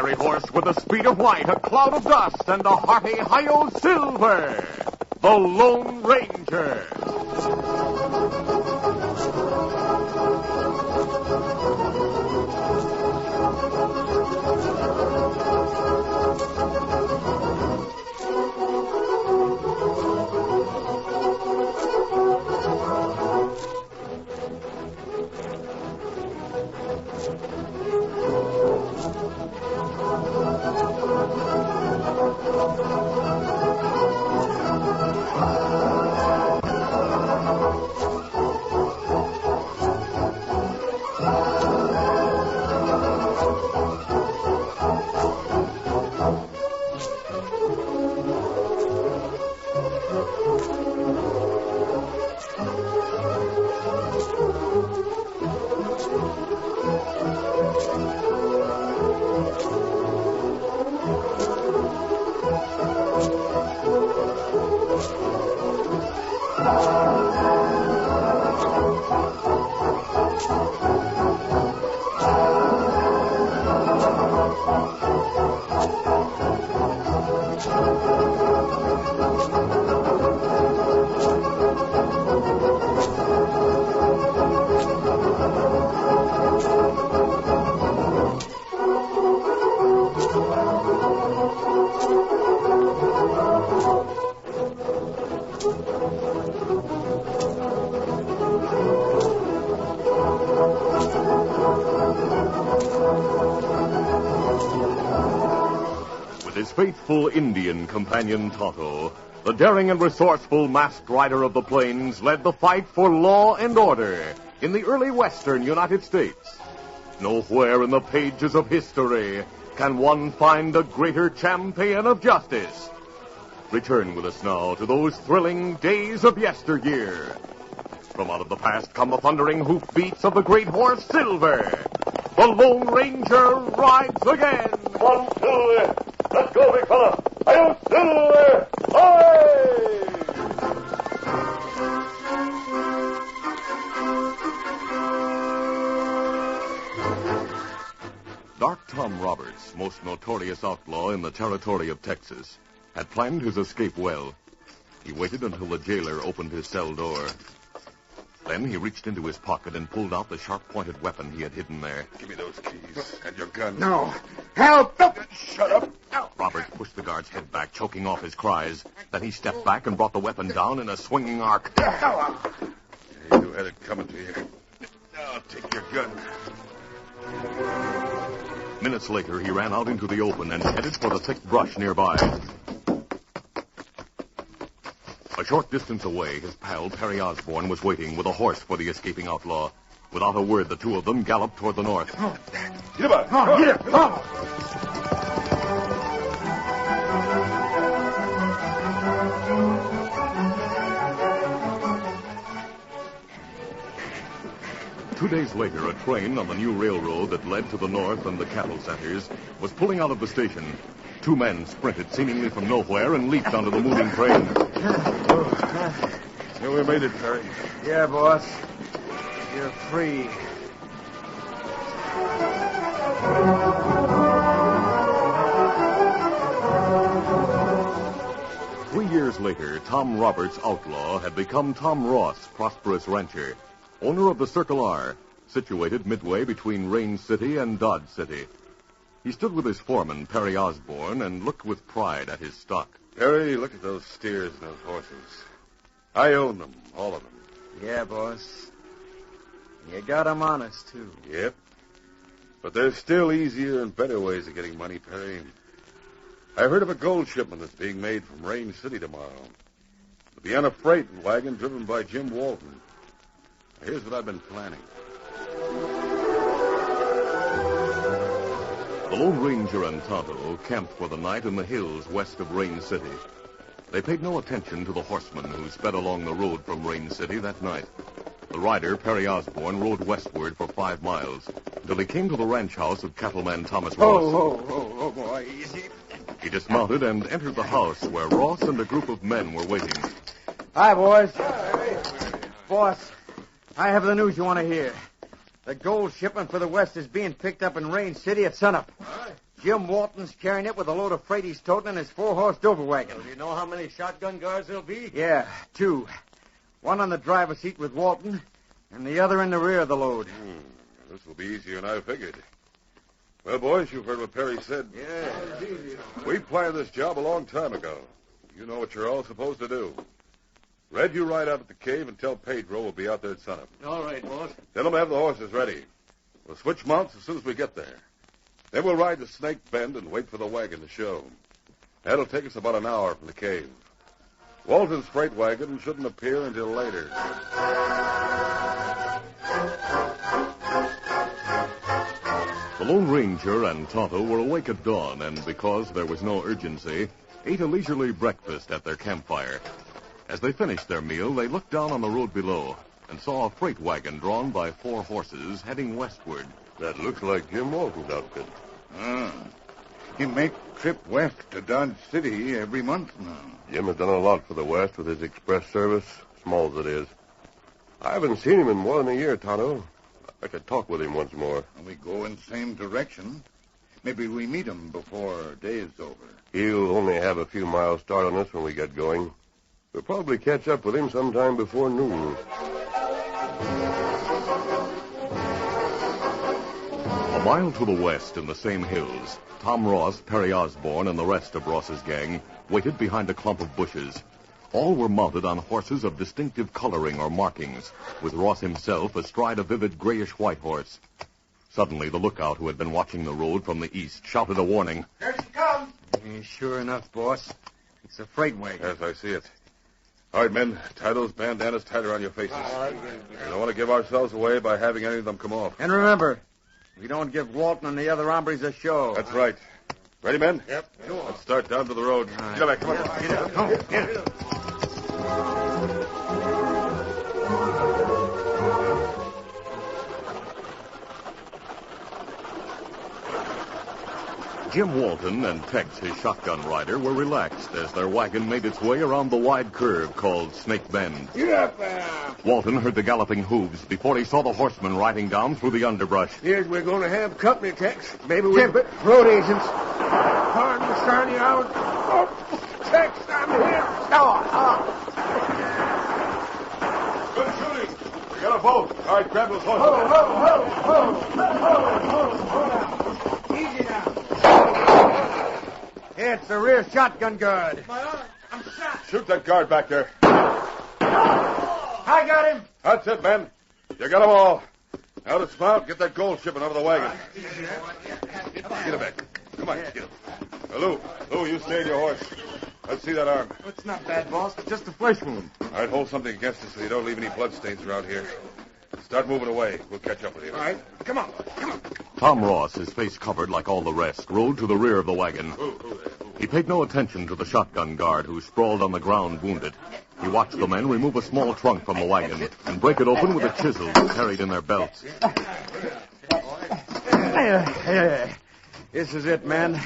fiery horse with the speed of light, a cloud of dust, and a hearty hi-yo silver, the Lone Ranger. His faithful Indian companion Tonto, the daring and resourceful masked rider of the plains, led the fight for law and order in the early western United States. Nowhere in the pages of history can one find a greater champion of justice. Return with us now to those thrilling days of yesteryear. From out of the past come the thundering hoofbeats of the great horse Silver. The Lone Ranger rides again. 1, 2, let's go, big fella. I'll Silver! Away! Dark Tom Roberts, most notorious outlaw in the territory of Texas, had planned his escape well. He waited until the jailer opened his cell door. Then he reached into his pocket and pulled out the sharp-pointed weapon he had hidden there. Give me those keys and your gun. No. Help! Shut up. Roberts pushed the guard's head back, choking off his cries. Then he stepped back and brought the weapon down in a swinging arc. You had it coming to you. Now take your gun. Minutes later, he ran out into the open and headed for the thick brush nearby. A short distance away, his pal, Perry Osborne, was waiting with a horse for the escaping outlaw. Without a word, the two of them galloped toward the north. Get him out. Get him. Come on. 2 days later, a train on the new railroad that led to the north and the cattle centers was pulling out of the station. Two men sprinted seemingly from nowhere and leaped onto the moving train. So we made it, Perry. Yeah, boss. You're free. Years later, Tom Roberts, outlaw, had become Tom Ross, prosperous rancher, owner of the Circle R, situated midway between Range City and Dodge City. He stood with his foreman, Perry Osborne, and looked with pride at his stock. Perry, look at those steers and those horses. I own them, all of them. Yeah, boss. You got 'em honest, too. Yep. But there's still easier and better ways of getting money, Perry. I heard of a gold shipment that's being made from Range City tomorrow. It'll be on a freight wagon driven by Jim Walton. Here's what I've been planning. The Lone Ranger and Tonto camped for the night in the hills west of Range City. They paid no attention to the horsemen who sped along the road from Range City that night. The rider, Perry Osborne, rode westward for 5 miles until he came to the ranch house of cattleman Thomas Ross. Oh, boy, easy. He dismounted and entered the house where Ross and a group of men were waiting. Hi, boys. Boss, I have the news you want to hear. The gold shipment for the West is being picked up in Range City at sunup. Jim Walton's carrying it with a load of freight he's toting in his 4-horse Dover wagon. Do you know how many shotgun guards there'll be? Yeah, 2. One on the driver's seat with Walton, and the other in the rear of the load. This will be easier than I figured. Well, boys, you've heard what Perry said. Yeah. We planned this job a long time ago. You know what you're all supposed to do. Red, you ride out at the cave and tell Pedro we'll be out there at sunup. All right, boss. Tell him to have the horses ready. We'll switch mounts as soon as we get there. Then we'll ride to Snake Bend and wait for the wagon to show. That'll take us about an hour from the cave. Walton's freight wagon shouldn't appear until later. The Lone Ranger and Tonto were awake at dawn, and because there was no urgency, ate a leisurely breakfast at their campfire. As they finished their meal, they looked down on the road below and saw a freight wagon drawn by 4 horses heading westward. That looks like Jim Walton's outfit. He make trip west to Dodge City every month now. Jim has done a lot for the West with his express service, small as it is. I haven't seen him in more than a year, Tonto. I could talk with him once more. We go in same direction. Maybe we meet him before day is over. He'll only have a few miles start on us when we get going. We'll probably catch up with him sometime before noon. A mile to the west in the same hills, Tom Ross, Perry Osborne, and the rest of Ross's gang waited behind a clump of bushes. All were mounted on horses of distinctive coloring or markings, with Ross himself astride a vivid grayish-white horse. Suddenly, the lookout who had been watching the road from the east shouted a warning. There she comes! Sure enough, boss. It's a freight wagon. Yes, I see it. All right, men, tie those bandanas tight around your faces. We don't want to give ourselves away by having any of them come off. And remember, we don't give Walton and the other hombres a show. That's right. Ready, men? Yep. Let's start down to the road. Right. Get back, come on. Get up. Come on, get up. Jim Walton and Tex, his shotgun rider, were relaxed as their wagon made its way around the wide curve called Snake Bend. Get up there. Walton heard the galloping hooves before he saw the horsemen riding down through the underbrush. Here's we're going to have company, Tex. Maybe we... road agents. Pardon the shiny hours. Oh, Tex, I'm here. Good shooting. We got a boat. All right, grab those horses. Hold. Easy now. It's the rear shotgun guard. My arm. I'm shot. Shoot that guard back there. I got him. That's it, men. You got them all. Now dismount, get that gold shipment over the wagon. Get him back. Come on, get him. Lou, you stay on your horse. Let's see that arm. It's not bad, boss. Just a flesh wound. All right, hold something against it so you don't leave any bloodstains around here. Start moving away. We'll catch up with you. All right. Come on. Tom Ross, his face covered like all the rest, rode to the rear of the wagon. He paid no attention to the shotgun guard who sprawled on the ground wounded. He watched the men remove a small trunk from the wagon and break it open with a chisel carried in their belts. This is it, men.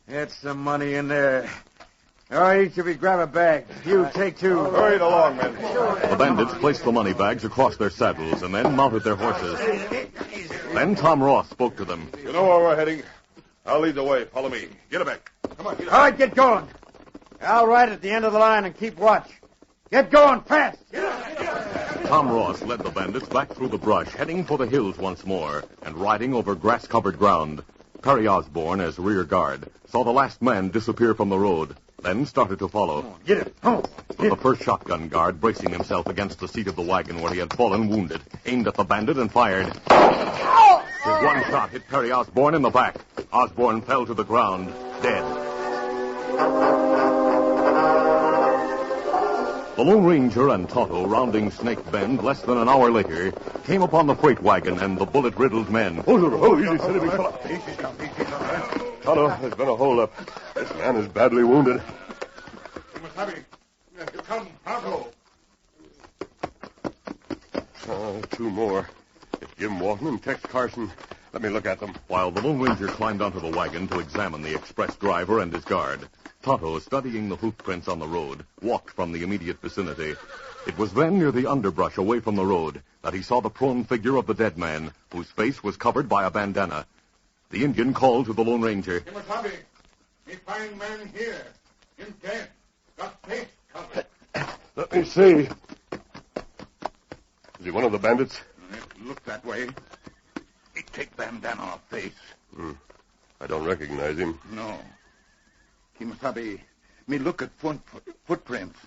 That's some money in there. All right, each of you grab a bag. You take 2. Hurry it along, men. The bandits placed the money bags across their saddles and then mounted their horses. Then Tom Ross spoke to them. You know where we're heading. I'll lead the way. Follow me. Get it back. Come on, get it. All right, get going. I'll ride at the end of the line and keep watch. Get going, fast. Tom Ross led the bandits back through the brush, heading for the hills once more, and riding over grass-covered ground. Perry Osborne, as rear guard, saw the last man disappear from the road, then started to follow. Get it. But the first shotgun guard, bracing himself against the seat of the wagon where he had fallen wounded, aimed at the bandit and fired. His one shot hit Perry Osborne in the back. Osborne fell to the ground, dead. The Lone Ranger and Tonto, rounding Snake Bend less than an hour later, came upon the freight wagon and the bullet-riddled men. Easy, steady, big fella. Tonto, there's been a holdup. This man is badly wounded. Come, Tonto. 2 more. It's Jim Walton and Tex Carson. Let me look at them. While the Lone Ranger climbed onto the wagon to examine the express driver and his guard, Tonto, studying the hoof prints on the road, walked from the immediate vicinity. It was then near the underbrush away from the road that he saw the prone figure of the dead man, whose face was covered by a bandana. The Indian called to the Lone Ranger. Kimasabi, me find man here. Him dead. Got face covered. Let me see. Is he one of the bandits? Look that way. He take bandana off face. I don't recognize him. No. Kimasabi, me look at footprints.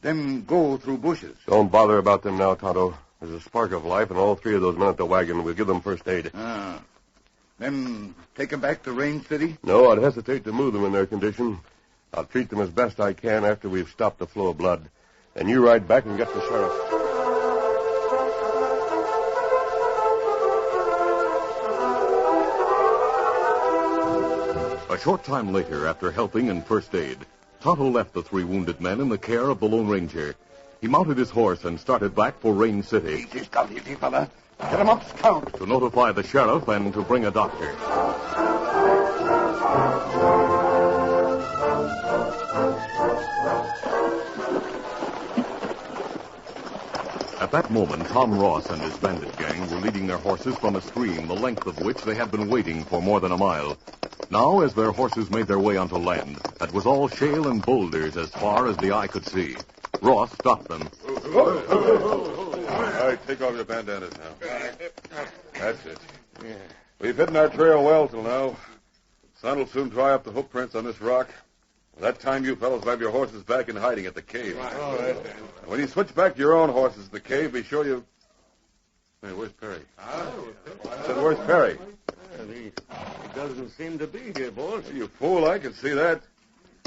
Them go through bushes. Don't bother about them now, Tonto. There's a spark of life, and all three of those men at the wagon. We'll give them first aid. Then take them back to Range City? No, I'd hesitate to move them in their condition. I'll treat them as best I can after we've stopped the flow of blood. And you ride back and get the sheriff. A short time later, after helping in first aid, Tonto left the three wounded men in the care of the Lone Ranger. He mounted his horse and started back for Range City. Easy, Scout, easy, fella. Get him up, Scout. To notify the sheriff and to bring a doctor. At that moment, Tom Ross and his bandit gang were leading their horses from a stream the length of which they had been wading for more than a mile. Now, as their horses made their way onto land, that was all shale and boulders as far as the eye could see. Ross stopped them. All right, take off your bandanas now. That's it. We've hidden our trail well till now. The sun will soon dry up the hoof prints on this rock. By that time, you fellows will have your horses back in hiding at the cave. All right. When you switch back to your own horses at the cave, be sure you... Hey, where's Perry? I said, where's Perry? He doesn't seem to be here, boss. You fool, I can see that.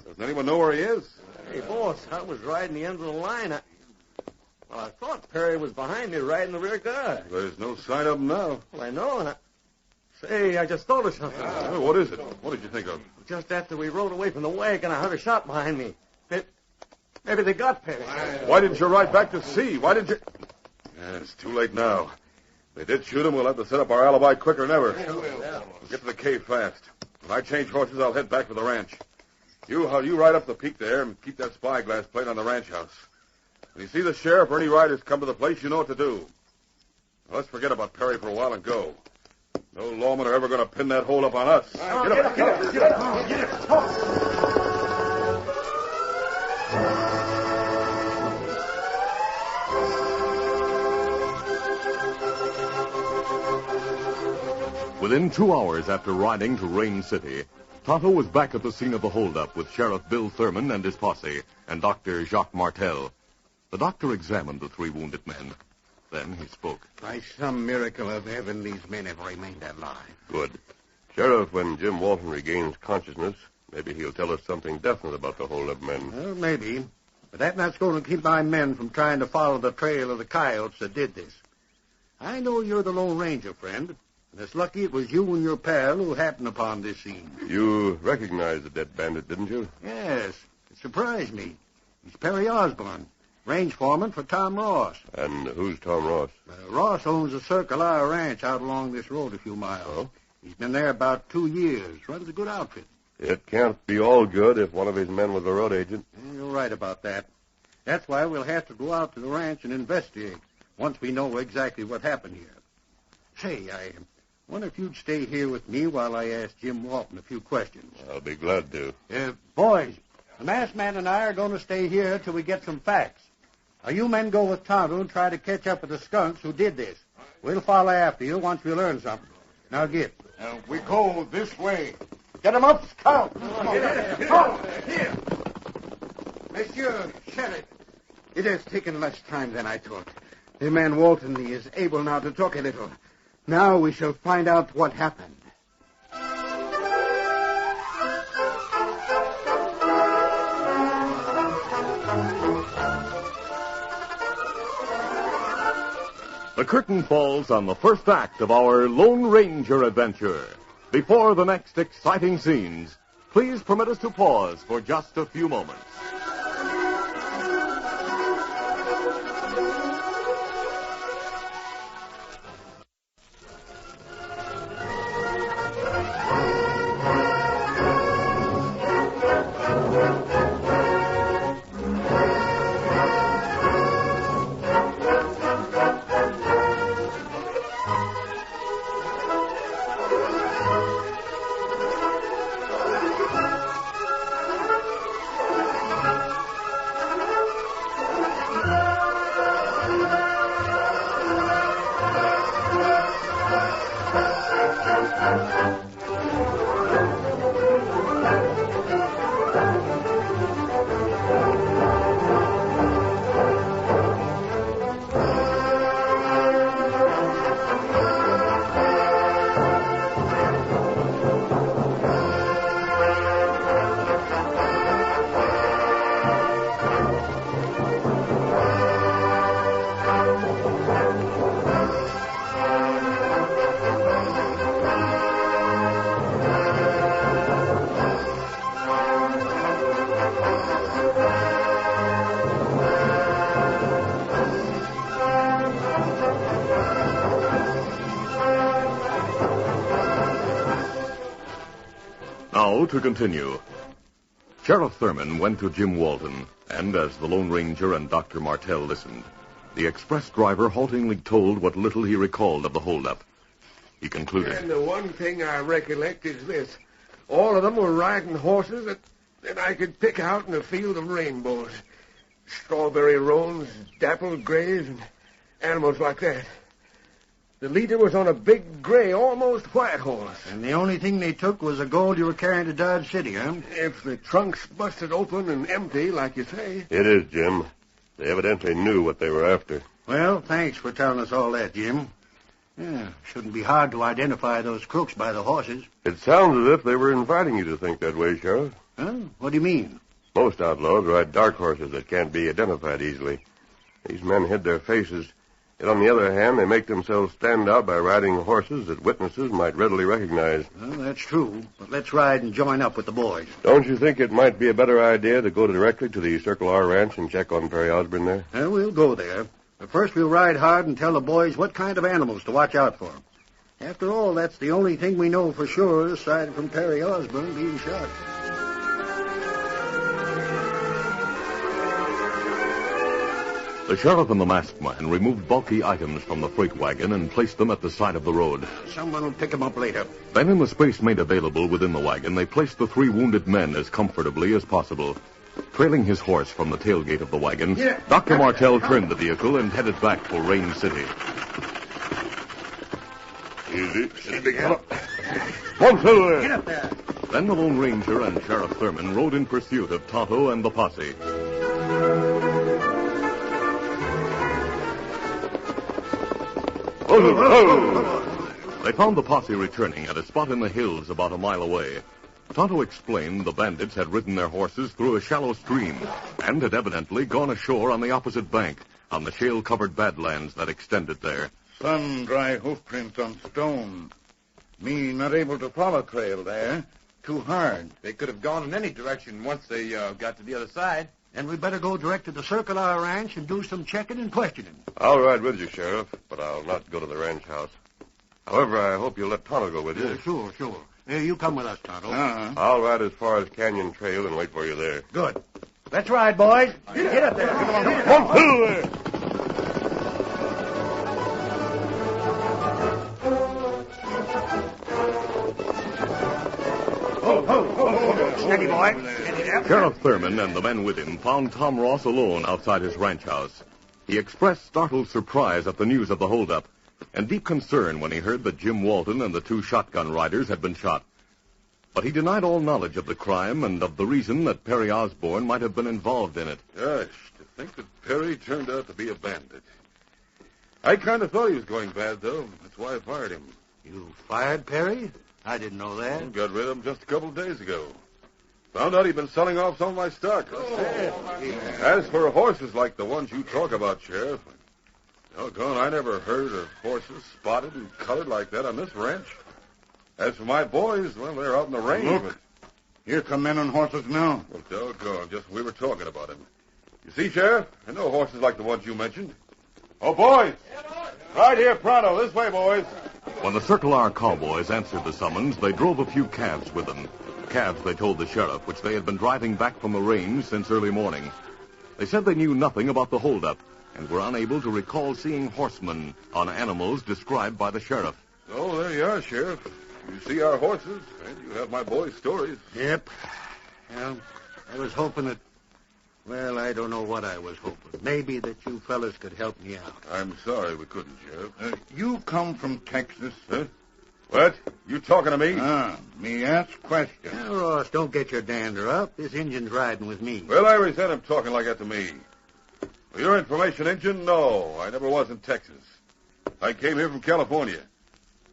Doesn't anyone know where he is? Hey, boss, I was riding the end of the line. I thought Perry was behind me riding the rear guard. There's no sign of him now. Well, I know, and Say, I just thought of something. What is it? What did you think of? Just after we rode away from the wagon, I heard a shot behind me. Maybe they got Perry. Why didn't you ride back to see? Why didn't you... Yeah, it's too late now. If they did shoot him, we'll have to set up our alibi quicker than ever. We'll get to the cave fast. When I change horses, I'll head back for the ranch. You ride up the peak there and keep that spyglass plate on the ranch house. When you see the sheriff or any riders come to the place, you know what to do. Now, let's forget about Perry for a while and go. No lawmen are ever going to pin that hold up on us. Get up. Within 2 hours after riding to Range City, Tonto was back at the scene of the holdup with Sheriff Bill Thurman and his posse and Dr. Jacques Martel. The doctor examined the three wounded men. Then he spoke. By some miracle of heaven, these men have remained alive. Good. Sheriff, when Jim Walton regains consciousness, maybe he'll tell us something definite about the holdup men. Well, maybe. But that's not going to keep my men from trying to follow the trail of the coyotes that did this. I know you're the Lone Ranger, friend. And it's lucky it was you and your pal who happened upon this scene. You recognized the dead bandit, didn't you? Yes. It surprised me. He's Perry Osborne, range foreman for Tom Ross. And who's Tom Ross? Ross owns a Circle R ranch out along this road a few miles. Oh? He's been there about 2 years. Runs a good outfit. It can't be all good if one of his men was a road agent. You're right about that. That's why we'll have to go out to the ranch and investigate once we know exactly what happened here. Say, I wonder if you'd stay here with me while I ask Jim Walton a few questions. I'll be glad to. Boys, the masked man and I are going to stay here till we get some facts. Now, you men go with Tonto and try to catch up with the skunks who did this. We'll follow after you once we learn something. Now, get. We go this way. Get him up, Scout. Here. Monsieur Sheriff, it has taken less time than I thought. The man Walton is able now to talk a little. Now we shall find out what happened. The curtain falls on the first act of our Lone Ranger adventure. Before the next exciting scenes, please permit us to pause for just a few moments. Now to continue. Sheriff Thurman went to Jim Walton, and as the Lone Ranger and Dr. Martell listened, the express driver haltingly told what little he recalled of the holdup. He concluded. And the one thing I recollect is this. All of them were riding horses that I could pick out in a field of rainbows. Strawberry roans, dappled grays, and animals like that. The leader was on a big gray, almost white horse. And the only thing they took was the gold you were carrying to Dodge City, huh? If the trunk's busted open and empty, like you say. It is, Jim. They evidently knew what they were after. Well, thanks for telling us all that, Jim. Yeah, shouldn't be hard to identify those crooks by the horses. It sounds as if they were inviting you to think that way, Sheriff. Huh? What do you mean? Most outlaws ride dark horses that can't be identified easily. These men hid their faces. Yet, on the other hand, they make themselves stand out by riding horses that witnesses might readily recognize. Well, that's true. But let's ride and join up with the boys. Don't you think it might be a better idea to go directly to the Circle R Ranch and check on Perry Osborne there? We'll go there. But first we'll ride hard and tell the boys what kind of animals to watch out for. After all, that's the only thing we know for sure, aside from Perry Osborne being shot. The sheriff and the masked man removed bulky items from the freight wagon and placed them at the side of the road. Someone will pick them up later. Then, in the space made available within the wagon, they placed the 3 wounded men as comfortably as possible. Trailing his horse from the tailgate of the wagon, Dr. Martell turned the vehicle and headed back for Rain City. Easy, big fella. One through there. Get up there. Then the Lone Ranger and Sheriff Thurman rode in pursuit of Tonto and the posse. They found the posse returning at a spot in the hills about a mile away. Tonto explained the bandits had ridden their horses through a shallow stream and had evidently gone ashore on the opposite bank, on the shale-covered badlands that extended there. Sun-dry hoofprints on stone. Me not able to follow trail there. Too hard. They could have gone in any direction once they got to the other side. And we better go direct to the Circle R Ranch and do some checking and questioning. I'll ride with you, Sheriff, but I'll not go to the ranch house. However, I hope you'll let Tonto go with you. Sure. You come with us, Tonto. I'll ride as far as Canyon Trail and wait for you there. Good. Let's ride, boys. Get up there. Come on. One through there. Steady, boy. Sheriff Thurman and the men with him found Tom Ross alone outside his ranch house. He expressed startled surprise at the news of the holdup and deep concern when he heard that Jim Walton and the 2 shotgun riders had been shot. But he denied all knowledge of the crime and of the reason that Perry Osborne might have been involved in it. Gosh, to think that Perry turned out to be a bandit. I kind of thought he was going bad, though. That's why I fired him. You fired Perry? I didn't know that. I got rid of him just a couple of days ago. Found out he'd been selling off some of my stock. As for horses like the ones you talk about, Sheriff, doggone, I never heard of horses spotted and colored like that on this ranch. As for my boys, well, they're out in the range. Look, here come men on horses now. Well, doggone, just we were talking about him. You see, Sheriff, I know horses like the ones you mentioned. Oh, boys! Right here, pronto. This way, boys. When the Circle R cowboys answered the summons, they drove a few calves with them. Calves, they told the sheriff, which they had been driving back from the range since early morning. They said they knew nothing about the holdup and were unable to recall seeing horsemen on animals described by the sheriff. Oh, there you are, Sheriff. You see our horses, and you have my boys' stories. Yep. Well, I was hoping that... Well, I don't know what I was hoping. Maybe that you fellas could help me out. I'm sorry we couldn't, Sheriff. You come from Texas? Huh? What? You talking to me? Me ask question. Now, Ross, don't get your dander up. This Injun's riding with me. Well, I resent him talking like that to me. For your information, Injun, no, I never was in Texas. I came here from California.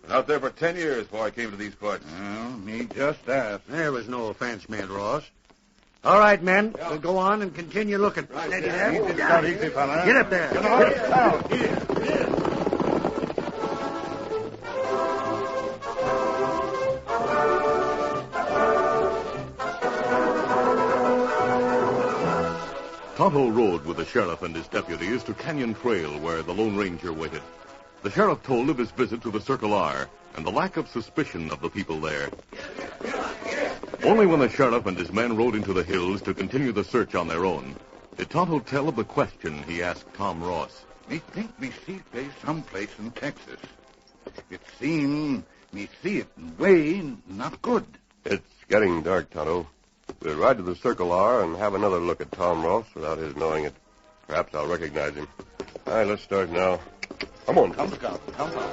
Been out there for 10 years before I came to these parts. Well, me just asked. There was no offense meant, Ross. All right, men. We'll go on and continue looking. Steady there. Easy, start easy, fella. Get up there. Get out. Here. Tonto rode with the sheriff and his deputies to Canyon Trail, where the Lone Ranger waited. The sheriff told of his visit to the Circle R and the lack of suspicion of the people there. Only when the sheriff and his men rode into the hills to continue the search on their own did Tonto tell of the question he asked Tom Ross. Me think me see place someplace in Texas. It seem me see it in way not good. It's getting dark, Tonto. We'll ride to the Circle R and have another look at Tom Ross without his knowing it. Perhaps I'll recognize him. All right, let's start now. Come on. Come, Scout. Come on.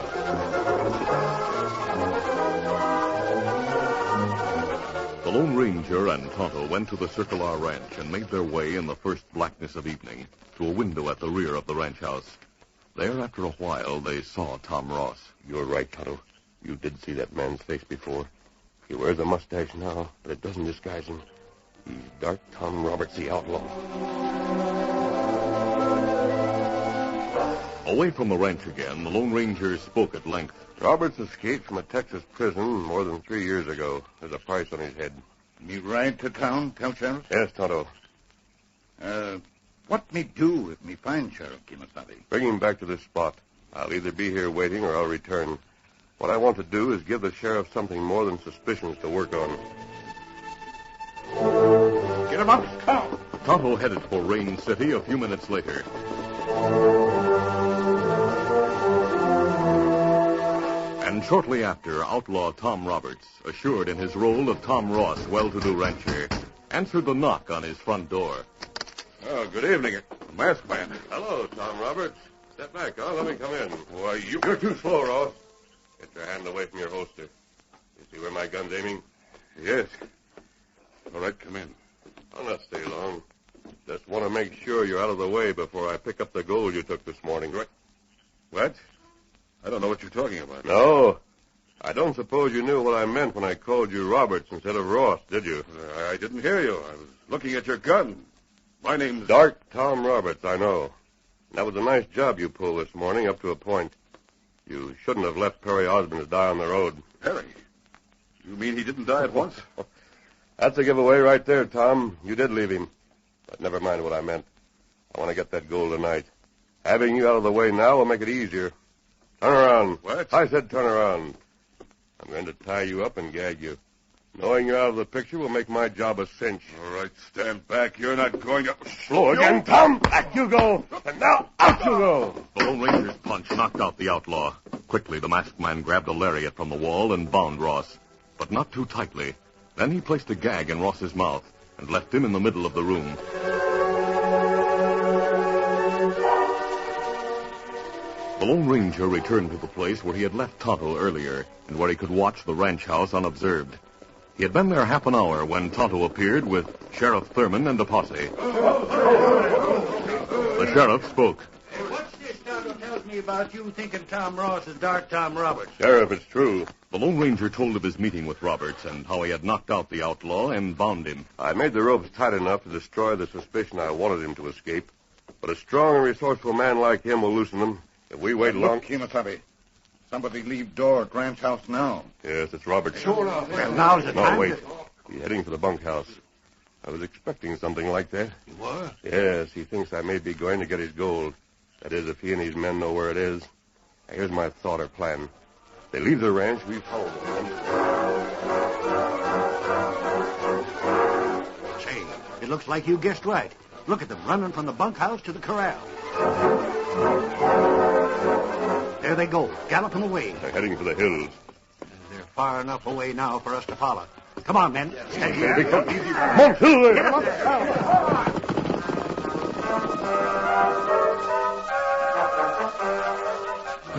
The Lone Ranger and Tonto went to the Circle R ranch and made their way in the first blackness of evening to a window at the rear of the ranch house. There, after a while, they saw Tom Ross. You're right, Tonto. You did see that man's face before. He wears a mustache now, but it doesn't disguise him. He's Dark Tom Roberts, the outlaw. Away from the ranch again, the Lone Ranger spoke at length. Roberts escaped from a Texas prison more than 3 years ago. There's a price on his head. Me ride to town, tell Sheriff? Yes, Tonto. What me do if me find Sheriff Kimasabi? Bring him back to this spot. I'll either be here waiting or I'll return. What I want to do is give the sheriff something more than suspicions to work on. Get him up, Scout. Tonto headed for Rain City a few minutes later. And shortly after, outlaw Tom Roberts, assured in his role of Tom Ross, well-to-do rancher, answered the knock on his front door. Oh, good evening, masked man. Hello, Tom Roberts. Step back, huh? Let me come in. Why, You're too slow, Ross. Get your hand away from your holster. You see where my gun's aiming? Yes. All right, come in. I'll not stay long. Just want to make sure you're out of the way before I pick up the gold you took this morning. Right. What? I don't know what you're talking about. No. I don't suppose you knew what I meant when I called you Roberts instead of Ross, did you? I didn't hear you. I was looking at your gun. My name's... Dark Tom Roberts, I know. That was a nice job you pulled this morning, up to a point. You shouldn't have left Perry Osmond to die on the road. Perry? You mean he didn't die at once? That's a giveaway right there, Tom. You did leave him. But never mind what I meant. I want to get that gold tonight. Having you out of the way now will make it easier. Turn around. What? I said turn around. I'm going to tie you up and gag you. Knowing you're out of the picture will make my job a cinch. All right, stand back. You're not going to... Slow again, Tom. Back you go. And now out you go. The Lone Ranger's punch knocked out the outlaw. Quickly, the masked man grabbed a lariat from the wall and bound Ross, but not too tightly. Then he placed a gag in Ross's mouth and left him in the middle of the room. The Lone Ranger returned to the place where he had left Tonto earlier and where he could watch the ranch house unobserved. He had been there half an hour when Tonto appeared with Sheriff Thurman and a posse. The sheriff spoke. Hey, what's this Tonto tells me about you thinking Tom Ross is Dark Tom Roberts? Sheriff, it's true. The Lone Ranger told of his meeting with Roberts and how he had knocked out the outlaw and bound him. I made the ropes tight enough to destroy the suspicion I wanted him to escape. But a strong and resourceful man like him will loosen them. If we wait long... Look, Kimasabi. Somebody leave door at ranch house now. Yes, it's Roberts. Sure enough. Well, now's the time. No, wait. He's heading for the bunkhouse. I was expecting something like that. You were? Yes, he thinks I may be going to get his gold. That is, if he and his men know where it is. Now, here's my thought or plan. They leave the ranch, we follow them. Say, it looks like you guessed right. Look at them running from the bunkhouse to the corral. There they go, galloping away. They're heading for the hills. They're far enough away now for us to follow. Come on, men. Steady here. Come on, Silver! Get 'em up.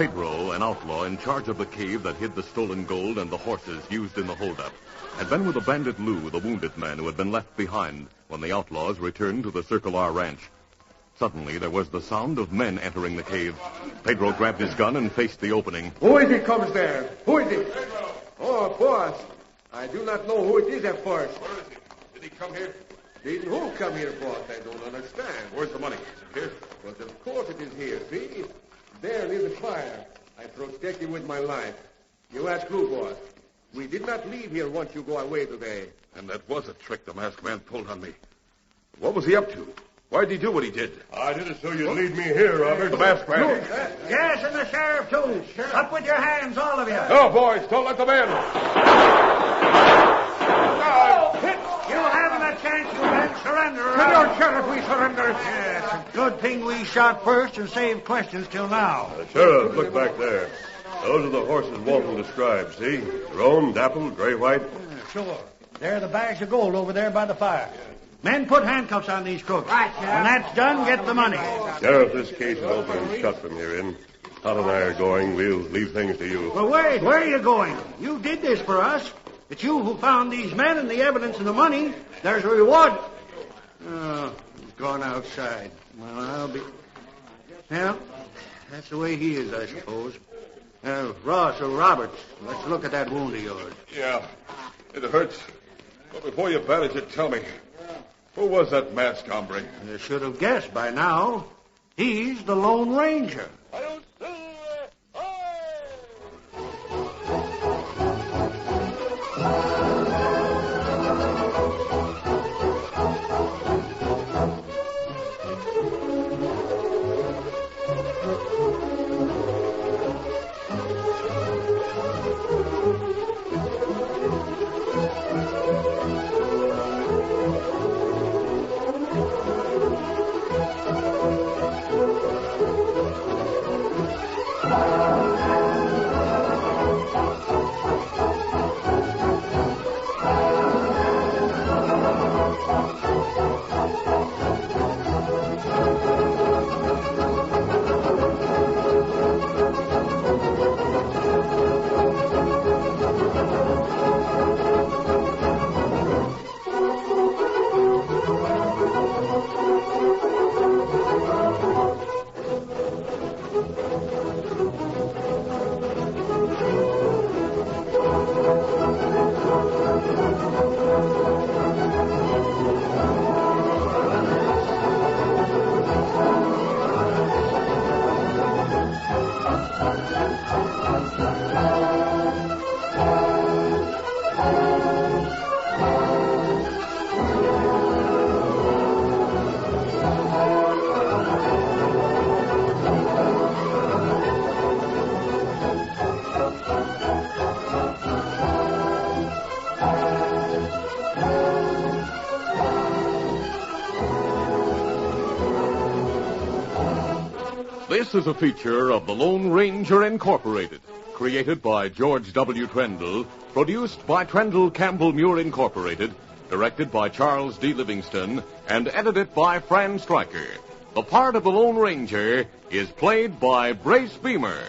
Pedro, an outlaw in charge of the cave that hid the stolen gold and the horses used in the holdup, had been with the bandit Lou, the wounded man who had been left behind when the outlaws returned to the Circle R ranch. Suddenly, there was the sound of men entering the cave. Pedro grabbed his gun and faced the opening. Who is it comes there? Who is it? Oh, boss. I do not know who it is at first. Where is he? Did he come here? Didn't who come here, boss? I don't understand. Where's the money? Is it here? But of course it is here, see? There near the fire. I protect you with my life. You ask who, boss? We did not leave here once you go away today. And that was a trick the masked man pulled on me. What was he up to? Why did he do what he did? I did it so you'd lead me here, Robert. The masked man. Yes, and the sheriff, too. Up with your hands, all of you. No, boys, don't let them in. You haven't a chance, you men. Surrender. Senor Sheriff, we surrender. Yes, a good thing we shot first and saved questions till now. Sheriff, look back there. Those are the horses Walton described, see? Roan, dapple, gray-white. Sure. There are the bags of gold over there by the fire. Men, put handcuffs on these crooks. Right, Sheriff. When that's done, get the money. Sheriff, this case is open and shut from here in. Todd and I are going. We'll leave things to you. Well, wait. Where are you going? You did this for us. It's you who found these men and the evidence and the money. There's a reward. Oh, he's gone outside. Well, I'll be... Well, that's the way he is, I suppose. Ross or Roberts, let's look at that wound of yours. Yeah, it hurts. But before you bandage it, tell me, who was that masked hombre? You should have guessed by now. He's the Lone Ranger. This is a feature of the Lone Ranger Incorporated, created by George W. Trendle, produced by Trendle Campbell Muir Incorporated, directed by Charles D. Livingston, and edited by Fran Striker. The part of the Lone Ranger is played by Brace Beemer.